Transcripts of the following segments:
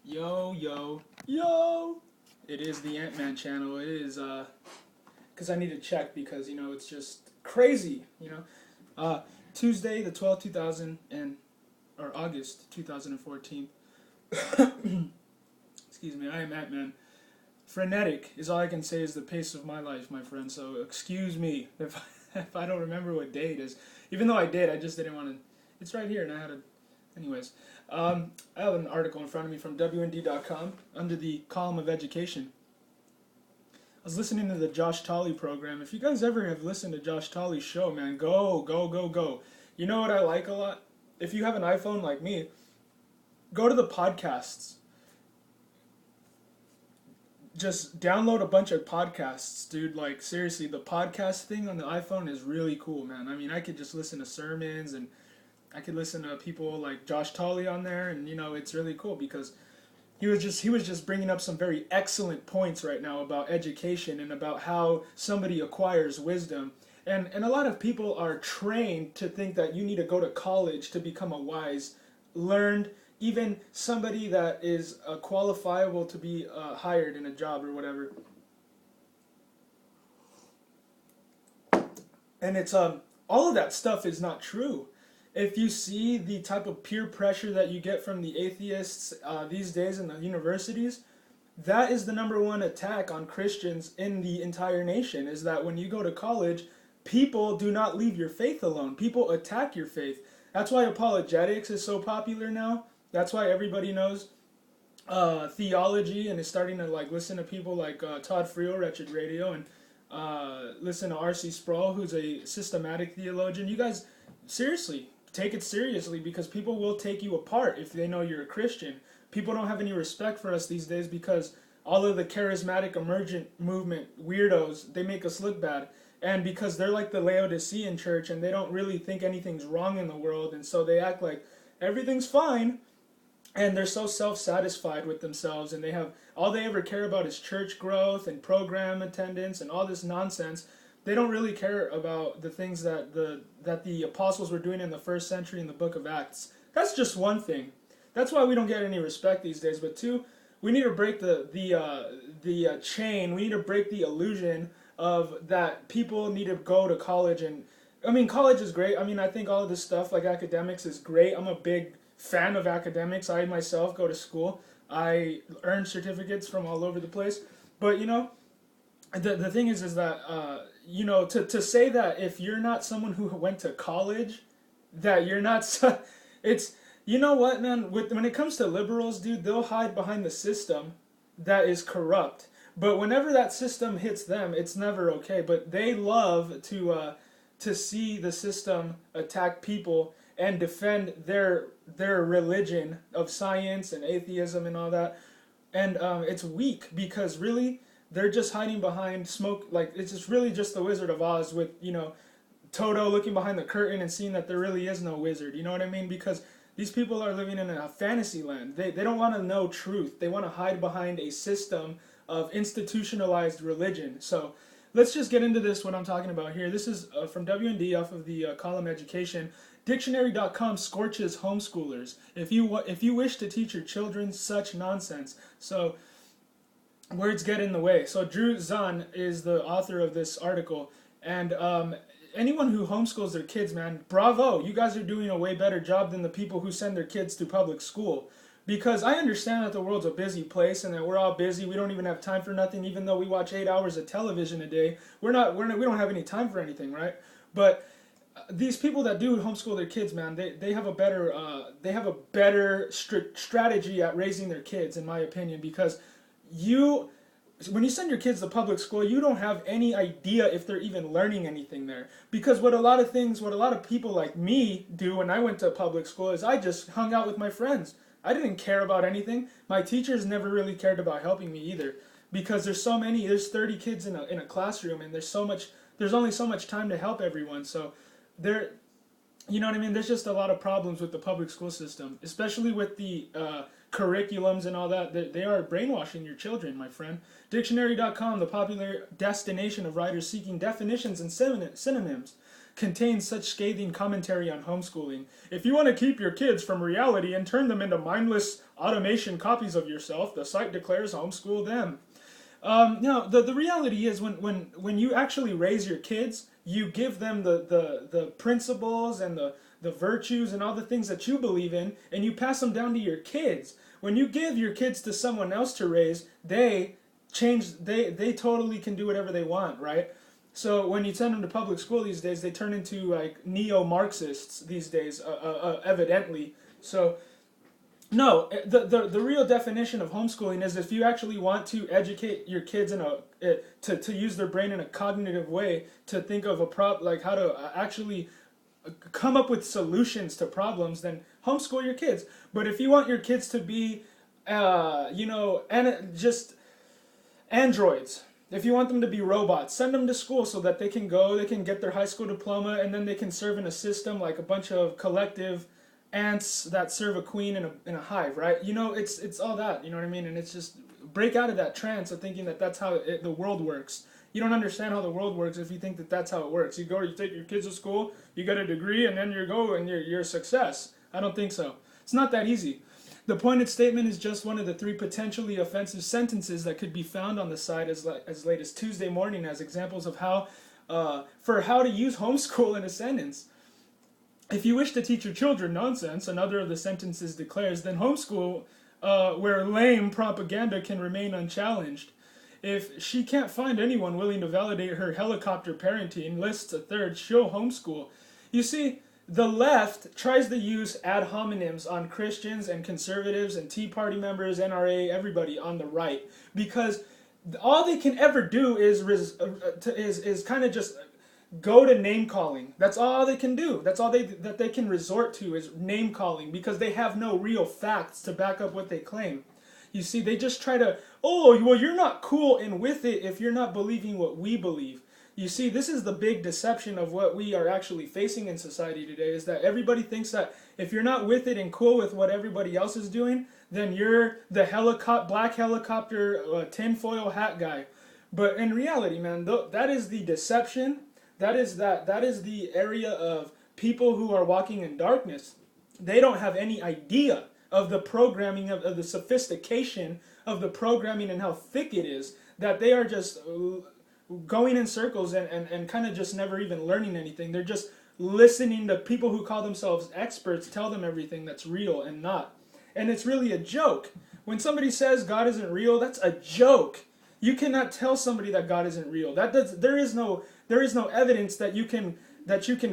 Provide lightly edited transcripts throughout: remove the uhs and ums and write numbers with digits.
Yo, yo, yo! It is the Ant-Man channel. It is, because I need to check because, it's just crazy. Uh, Tuesday, the 12th, or August 2014. Excuse me, I am Ant-Man. Frenetic is all I can say is the pace of my life, my friend, so excuse me if I don't remember what day it is. Even though I did, I just didn't want to. It's right here, and I had to. Anyways, I have an article in front of me from WND.com under the column of education. I was listening to the Josh Tolley program. If you guys ever have listened to Josh Tolley's show, man, go, go, go, go. You know what I like a lot? If you have an iPhone like me, go to the podcasts. Just download a bunch of podcasts, dude. Like, seriously, the podcast thing on the iPhone is really cool, man. I mean, I could just listen to sermons and I could listen to people like Josh Tolley on there, and it's really cool because he was just bringing up some very excellent points right now about education and about how somebody acquires wisdom. And a lot of people are trained to think that you need to go to college to become a wise, learned, even somebody that is qualifiable to be hired in a job or whatever. And it's all of that stuff is not true. If you see the type of peer pressure that you get from the atheists these days in the universities, that is the number one attack on Christians in the entire nation, is that when you go to college, people do not leave your faith alone. People attack your faith. That's why apologetics is so popular now. That's why everybody knows theology and is starting to listen to people like Todd Friel, Wretched Radio, and listen to R.C. Sproul, who's a systematic theologian. You guys, seriously, take it seriously because people will take you apart if they know you're a Christian. People don't have any respect for us these days because all of the charismatic emergent movement weirdos, they make us look bad. And because they're like the Laodicean church and they don't really think anything's wrong in the world, and so they act like everything's fine, and they're so self-satisfied with themselves, and all they ever care about is church growth and program attendance and all this nonsense. They don't really care about the things that the apostles were doing in the first century in the book of Acts. That's just one thing. That's why we don't get any respect these days. But two, we need to break the chain. We need to break the illusion of that people need to go to college. And I mean, college is great. I mean, I think all of this stuff like academics is great. I'm a big fan of academics. I myself go to school. I earn certificates from all over the place. But the thing is that to say that if you're not someone who went to college, that you're not it's what, man, when it comes to liberals, dude, they'll hide behind the system that is corrupt. But whenever that system hits them, it's never okay. But they love to see the system attack people and defend their religion of science and atheism and all that. And it's weak because really they're just hiding behind smoke. Like, it's just really just the Wizard of Oz with Toto looking behind the curtain and seeing that there really is no wizard. You know what I mean? Because these people are living in a fantasy land. They don't want to know truth. They want to hide behind a system of institutionalized religion. So let's just get into this, what I'm talking about here. This is from WND off of the column Education. Dictionary.com scorches homeschoolers if you wish to teach your children such nonsense. So words get in the way. So Drew Zahn is the author of this article, and anyone who homeschools their kids, man, bravo! You guys are doing a way better job than the people who send their kids to public school. Because I understand that the world's a busy place and that we're all busy. We don't even have time for nothing. Even though we watch 8 hours of television a day, we don't have any time for anything, right? But these people that do homeschool their kids, man, they have a better strategy at raising their kids, in my opinion, because when you send your kids to public school, you don't have any idea if they're even learning anything there. Because what a lot of people like me do when I went to public school is I just hung out with my friends. I didn't care about anything. My teachers never really cared about helping me either, because there's 30 kids in a classroom, and there's only so much time to help everyone. So you know what I mean? There's just a lot of problems with the public school system, especially with the curriculums and all that. They are brainwashing your children, my friend. Dictionary.com, the popular destination of writers seeking definitions and synonyms. contains such scathing commentary on homeschooling. If you want to keep your kids from reality and turn them into mindless automation copies of yourself, the site declares homeschool them. No, the reality is when you actually raise your kids, you give them the principles and the virtues and all the things that you believe in, and you pass them down to your kids. When you give your kids to someone else to raise, they totally can do whatever they want, right? So when you send them to public school these days, they turn into like neo-Marxists these days, evidently. So no, the real definition of homeschooling is if you actually want to educate your kids to use their brain in a cognitive way, to think of like how to actually come up with solutions to problems, then homeschool your kids. But if you want your kids to be, and just androids, if you want them to be robots, send them to school so that they can get their high school diploma, and then they can serve in a system like a bunch of collective ants that serve a queen in a hive, right? It's all that, you know what I mean? And it's just break out of that trance of thinking that that's how the world works. You don't understand how the world works if you think that that's how it works. You take your kids to school, you get a degree, and then you're a success. I don't think so. It's not that easy. The pointed statement is just one of the 3 potentially offensive sentences that could be found on the site as late as Tuesday morning as examples of how to use homeschool in a sentence. If you wish to teach your children nonsense, another of the sentences declares, then homeschool where lame propaganda can remain unchallenged. If she can't find anyone willing to validate her helicopter parenting, lists a third, she'll homeschool. You see, the left tries to use ad hominems on Christians and conservatives and Tea Party members, NRA, everybody on the right, because all they can ever do is kind of just go to name calling. That's all they can do. That's all that they can resort to is name calling, because they have no real facts to back up what they claim. You see, they just try to, oh, well, you're not cool and with it if you're not believing what we believe. You see, this is the big deception of what we are actually facing in society today, is that everybody thinks that if you're not with it and cool with what everybody else is doing, then you're the black helicopter tinfoil hat guy. But in reality, man, that is the deception. That is the area of people who are walking in darkness. They don't have any idea of the programming, of the sophistication of the programming and how thick it is, that they are just going in circles and kind of just never even learning anything. They're just listening to people who call themselves experts tell them everything that's real and not. And it's really a joke. When somebody says God isn't real, that's a joke. You cannot tell somebody that God isn't real. There is no evidence that you can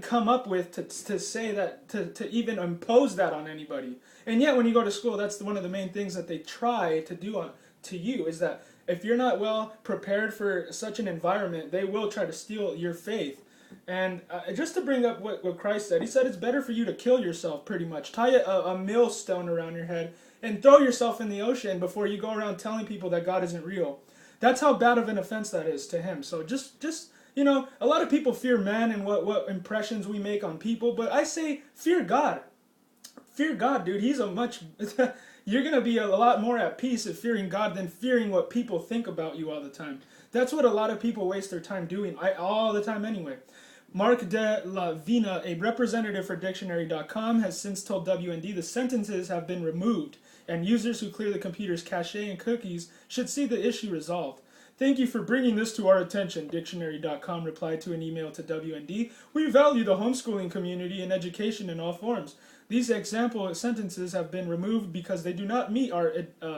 come up with to say that, to even impose that on anybody. And yet when you go to school, that's one of the main things that they try to do to you, is that if you're not well prepared for such an environment, they will try to steal your faith. And just to bring up what Christ said, he said it's better for you to kill yourself, pretty much. Tie a millstone around your head and throw yourself in the ocean before you go around telling people that God isn't real. That's how bad of an offense that is to him. So just a lot of people fear men and what impressions we make on people, but I say fear God. Fear God, dude. You're going to be a lot more at peace if fearing God than fearing what people think about you all the time. That's what a lot of people waste their time doing, all the time anyway. Mark de la Vina, a representative for Dictionary.com, has since told WND the sentences have been removed, and users who clear the computer's cache and cookies should see the issue resolved. Thank you for bringing this to our attention, Dictionary.com replied to an email to WND. We value the homeschooling community and education in all forms. These example sentences have been removed because they do not meet our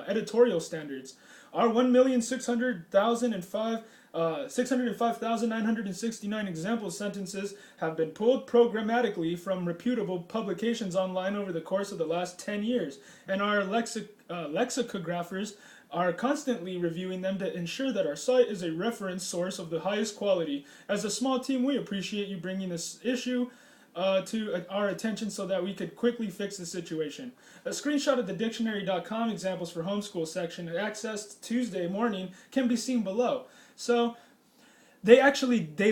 editorial standards. Our 605,969 example sentences have been pulled programmatically from reputable publications online over the course of the last 10 years, and our lexicographers are constantly reviewing them to ensure that our site is a reference source of the highest quality. As a small team, we appreciate you bringing this issue to our attention so that we could quickly fix the situation. A screenshot of the Dictionary.com examples for homeschool section accessed Tuesday morning can be seen below. So they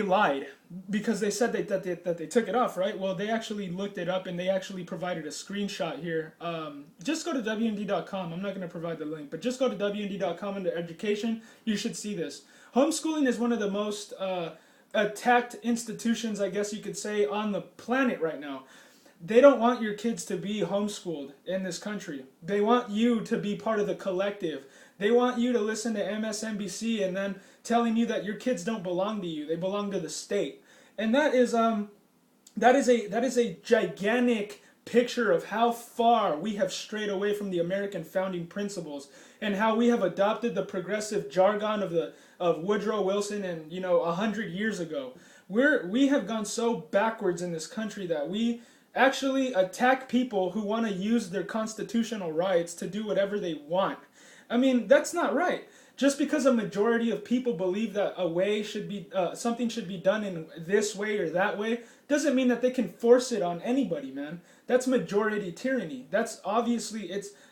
lied because they said that they took it off, right? Well, they actually looked it up and they actually provided a screenshot here. Just go to WND.com. I'm not going to provide the link, but just go to WND.com under education. You should see this. Homeschooling is one of the most attacked institutions, I guess you could say, on the planet right now. They don't want your kids to be homeschooled in this country. They want you to be part of the collective. They want you to listen to MSNBC and then telling you that your kids don't belong to you. They belong to the state. And that is a gigantic picture of how far we have strayed away from the American founding principles and how we have adopted the progressive jargon of Woodrow Wilson and 100 years ago. We have gone so backwards in this country that we actually attack people who want to use their constitutional rights to do whatever they want. I mean, that's not right. Just because a majority of people believe that a way should be something should be done in this way or that way doesn't mean that they can force it on anybody, man. That's majority tyranny. That's obviously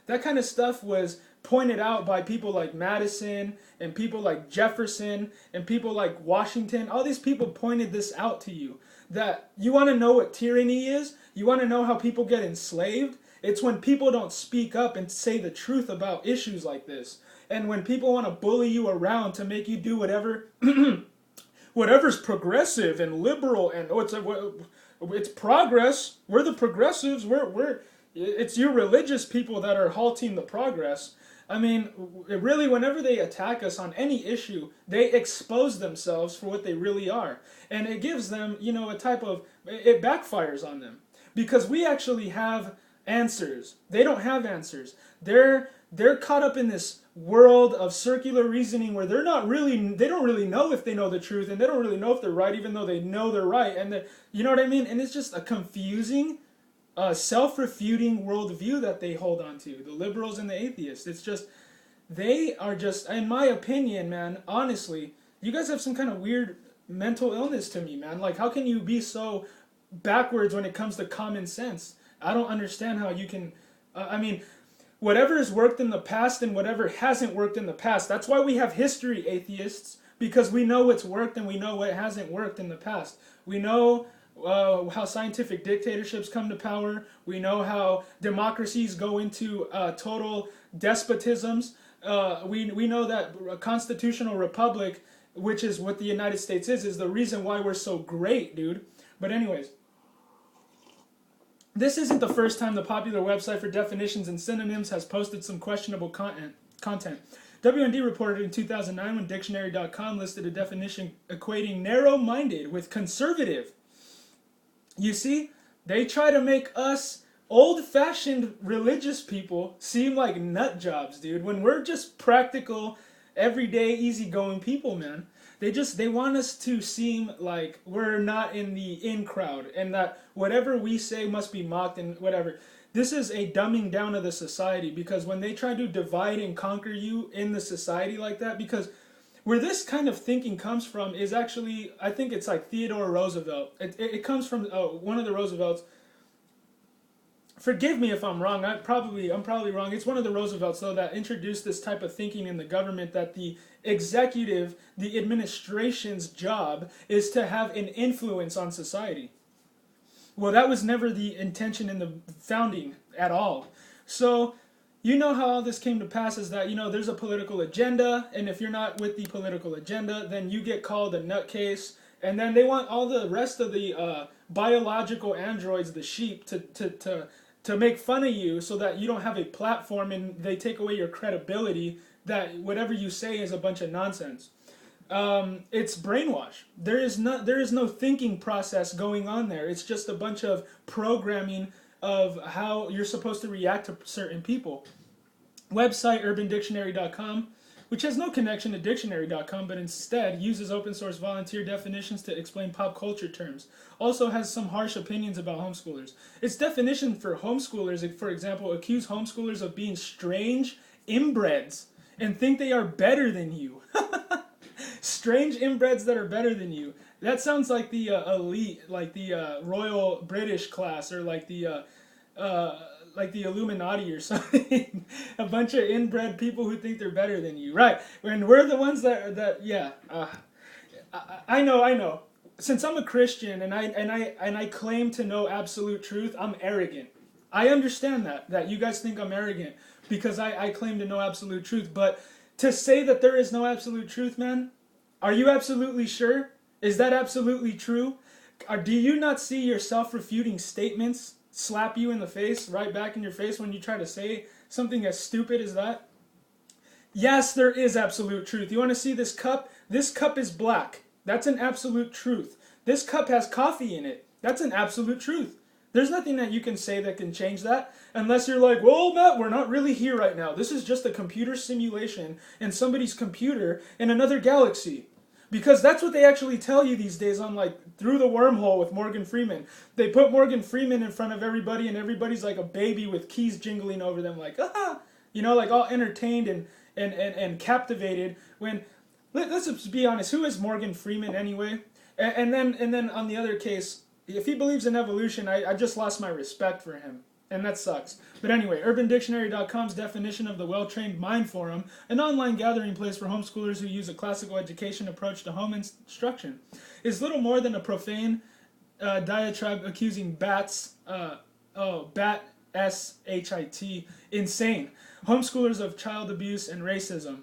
that kind of stuff was pointed out by people like Madison and people like Jefferson and people like Washington. All these people pointed this out to you. That you want to know what tyranny is? You want to know how people get enslaved? It's when people don't speak up and say the truth about issues like this. And when people want to bully you around to make you do whatever's progressive and liberal and it's progress. We're the progressives. It's your religious people that are halting the progress. I mean, really, whenever they attack us on any issue, they expose themselves for what they really are. And it gives them, it backfires on them. Because we actually have answers. They don't have answers. They're caught up in this world of circular reasoning where they don't really know if they know the truth, and they don't really know if they're right, even though they know they're right. And you know what I mean? And it's just a confusing, self-refuting worldview that they hold on to, the liberals and the atheists. They are just, in my opinion, man, honestly, you guys have some kind of weird mental illness to me, man. Like, how can you be so backwards when it comes to common sense? I don't understand how you can, whatever has worked in the past and whatever hasn't worked in the past. That's why we have history atheists, because we know what's worked and we know what hasn't worked in the past. We know how scientific dictatorships come to power. We know how democracies go into total despotisms. We know that a constitutional republic, which is what the United States is the reason why we're so great, dude. But anyways, this isn't the first time the popular website for definitions and synonyms has posted some questionable content. WND reported in 2009 when Dictionary.com listed a definition equating narrow-minded with conservative. You see, they try to make us old-fashioned religious people seem like nut jobs, dude, when we're just practical, everyday, easygoing people, man. They want us to seem like we're not in the in crowd and that whatever we say must be mocked and whatever. This is a dumbing down of the society, because when they try to divide and conquer you in the society like that, because where this kind of thinking comes from is actually, I think it's like Theodore Roosevelt. It comes from one of the Roosevelts. Forgive me if I'm wrong. I'm probably wrong. It's one of the Roosevelts, though, that introduced this type of thinking in the government, that the executive, the administration's job is to have an influence on society. Well, that was never the intention in the founding at all. So, you know how all this came to pass is that, there's a political agenda, and if you're not with the political agenda, then you get called a nutcase, and then they want all the rest of the biological androids, the sheep, to make fun of you so that you don't have a platform, and they take away your credibility that whatever you say is a bunch of nonsense. It's brainwash. There is no thinking process going on there. It's just a bunch of programming of how you're supposed to react to certain people. Website UrbanDictionary.com, which has no connection to Dictionary.com, but instead uses open source volunteer definitions to explain pop culture terms. Also has some harsh opinions about homeschoolers. Its definition for homeschoolers, for example, accuse homeschoolers of being strange inbreds and think they are better than you. Strange inbreds that are better than you. That sounds like the elite, like the Royal British class, or like the Illuminati or something. A bunch of inbred people who think they're better than you, right? And we're the ones I know. Since I'm a Christian and I claim to know absolute truth, I'm arrogant. I understand that you guys think I'm arrogant because I claim to know absolute truth. But to say that there is no absolute truth, man, are you absolutely sure? Is that absolutely true? Or do you not see your self-refuting statements slap you in the face, right back in your face when you try to say something as stupid as that? Yes, there is absolute truth. You want to see this cup? This cup is black. That's an absolute truth. This cup has coffee in it. That's an absolute truth. There's nothing that you can say that can change that unless you're like, well, Matt, we're not really here right now. This is just a computer simulation in somebody's computer in another galaxy. Because that's what they actually tell you these days on like Through the Wormhole with Morgan Freeman. They put Morgan Freeman in front of everybody and everybody's like a baby with keys jingling over them like, ah, like all entertained and captivated when let's just be honest, who is Morgan Freeman anyway? And then on the other case, if he believes in evolution, I just lost my respect for him. And that sucks. But anyway, UrbanDictionary.com's definition of the Well-Trained Mind Forum, an online gathering place for homeschoolers who use a classical education approach to home instruction, is little more than a profane diatribe accusing bat S-H-I-T, insane homeschoolers of child abuse and racism.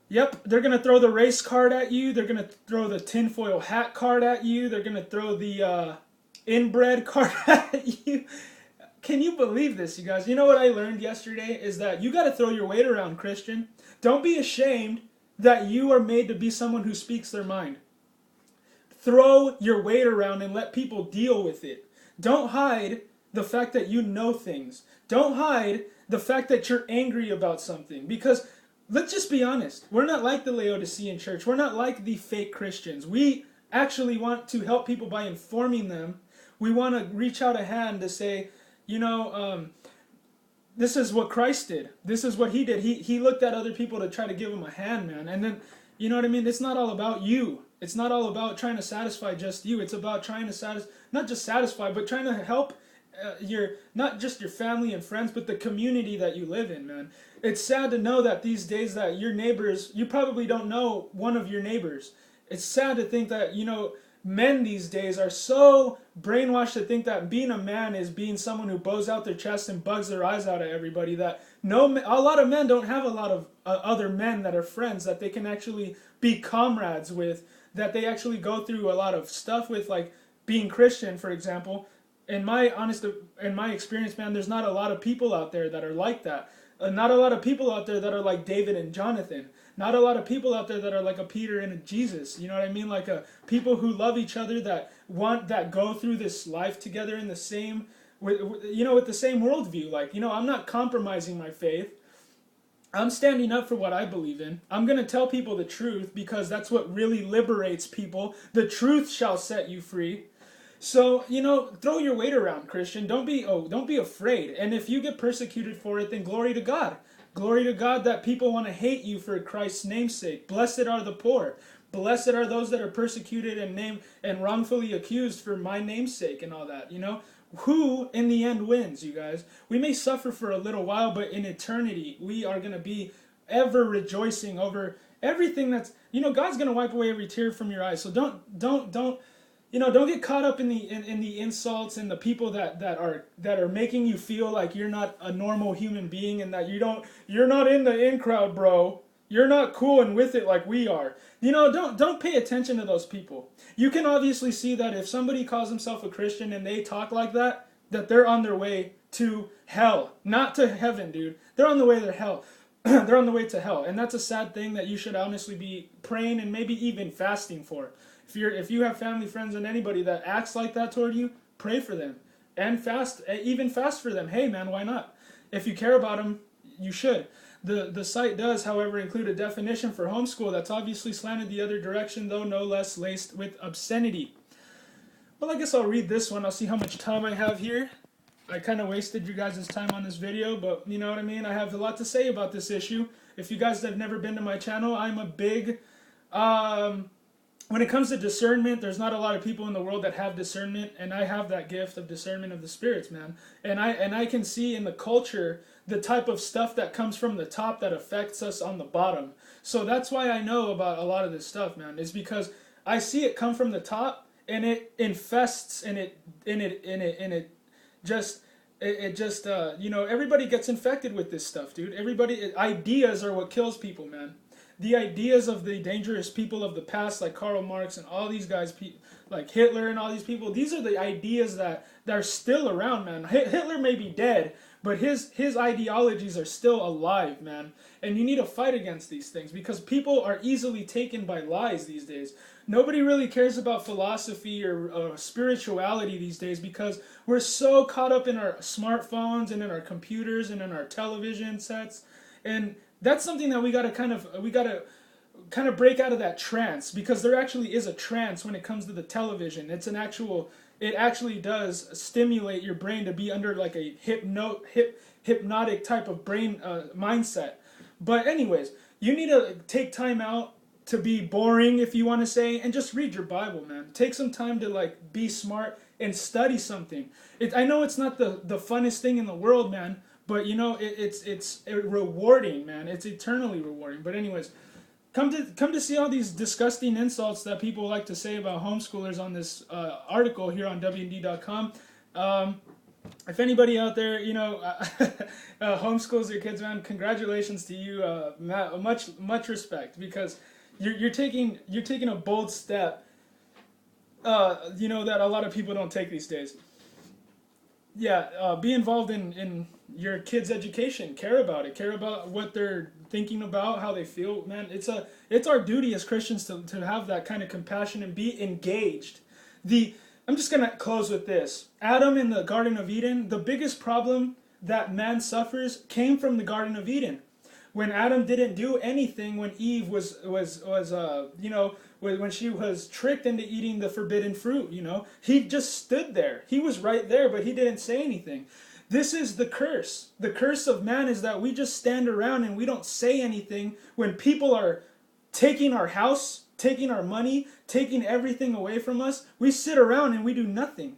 Yep, they're going to throw the race card at you. They're going to throw the tinfoil hat card at you. They're going to throw the inbred card at you. Can you believe this, you guys? You know what I learned yesterday is that you got to throw your weight around, Christian. Don't be ashamed that you are made to be someone who speaks their mind. Throw your weight around and let people deal with it. Don't hide the fact that you know things. Don't hide the fact that you're angry about something. Because let's just be honest. We're not like the Laodicean church. We're not like the fake Christians. We actually want to help people by informing them. We want to reach out a hand to say, this is what Christ did. This is what he did. He looked at other people to try to give them a hand, man. And then, you know what I mean? It's not all about you. It's not all about trying to satisfy just you. It's about trying to not just satisfy, but trying to help not just your family and friends, but the community that you live in, man. It's sad to know that these days that your neighbors, you probably don't know one of your neighbors. It's sad to think that, men these days are so brainwashed to think that being a man is being someone who bows out their chest and bugs their eyes out at everybody, that a lot of men don't have a lot of other men that are friends that they can actually be comrades with, that they actually go through a lot of stuff with, like being Christian, for example. In my experience, man, there's not a lot of people out there that are like that. Not a lot of people out there that are like David and Jonathan. Not a lot of people out there that are like a Peter and a Jesus. You know what I mean? Like people who love each other, that go through this life together in the same, with the same worldview. Like, I'm not compromising my faith. I'm standing up for what I believe in. I'm going to tell people the truth because that's what really liberates people. The truth shall set you free. So, throw your weight around, Christian. Don't be afraid. And if you get persecuted for it, then glory to God. Glory to God that people want to hate you for Christ's namesake. Blessed are the poor. Blessed are those that are persecuted and wrongfully accused for my namesake and all that. Who in the end wins, you guys? We may suffer for a little while, but in eternity, we are going to be ever rejoicing over everything that's, God's going to wipe away every tear from your eyes. So don't get caught up in the insults and the people that are making you feel like you're not a normal human being and that you're not in the in crowd, bro. You're not cool and with it like we are. Don't pay attention to those people. You can obviously see that if somebody calls himself a Christian and they talk like that they're on their way to hell, not to heaven, dude. They're on the way to hell. They're on the way to hell, and that's a sad thing that you should honestly be praying and maybe even fasting for. If you have family, friends, and anybody that acts like that toward you, pray for them and fast for them. Hey, man, why not? If you care about them, you should. The site does, however, include a definition for homeschool that's obviously slanted the other direction, though no less laced with obscenity. Well, I guess I'll read this one. I'll see how much time I have here. I kind of wasted you guys' time on this video, but you know what I mean? I have a lot to say about this issue. If you guys have never been to my channel, I'm a big... when it comes to discernment, there's not a lot of people in the world that have discernment, and I have that gift of discernment of the spirits, man. And I can see in the culture the type of stuff that comes from the top that affects us on the bottom. So that's why I know about a lot of this stuff, man. Is because I see it come from the top, and it infests, and it just everybody gets infected with this stuff, dude. Ideas are what kills people, man. the ideas of the dangerous people of the past, like Karl Marx and all these guys, like Hitler and all these people. These are the ideas that are still around, man. Hitler may be dead, but his ideologies are still alive, man. And you need to fight against these things because people are easily taken by lies these days. Nobody really cares about philosophy or spirituality these days because we're so caught up in our smartphones and in our computers and in our television sets. And that's something that we gotta kind of break out of that trance, because there actually is a trance when it comes to the television. It actually does stimulate your brain to be under like a hypnotic type of brain mindset. But anyways, you need to take time out to be boring, if you want to say, and just read your Bible, man. Take some time to like be smart and study something. I know it's not the funnest thing in the world, man, but you know it's rewarding, man. It's eternally rewarding. But anyways, come to see all these disgusting insults that people like to say about homeschoolers on this article here on WND.com. If anybody out there, you know, homeschools your kids, man, congratulations to you. Much respect, because you're taking a bold step. You know, that a lot of people don't take these days. Yeah, be involved in your kids' education. Care about it. Care about what they're thinking about, how they feel. Man, it's our duty as Christians to have that kind of compassion and be engaged. I'm just going to close with this. Adam in the Garden of Eden, the biggest problem that man suffers came from the Garden of Eden. When Adam didn't do anything, when Eve was you know, when she was tricked into eating the forbidden fruit, you know, he just stood there. He was right there, but he didn't say anything. This is the curse. The curse of man is that we just stand around and we don't say anything when people are taking our house, taking our money, taking everything away from us. We sit around and we do nothing.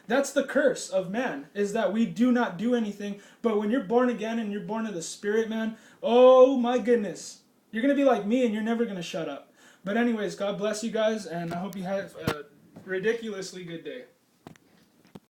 That's the curse of man, is that we do not do anything. But when you're born again and you're born of the Spirit, man, oh my goodness, you're going to be like me and you're never going to shut up. But anyways, God bless you guys, and I hope you have a ridiculously good day.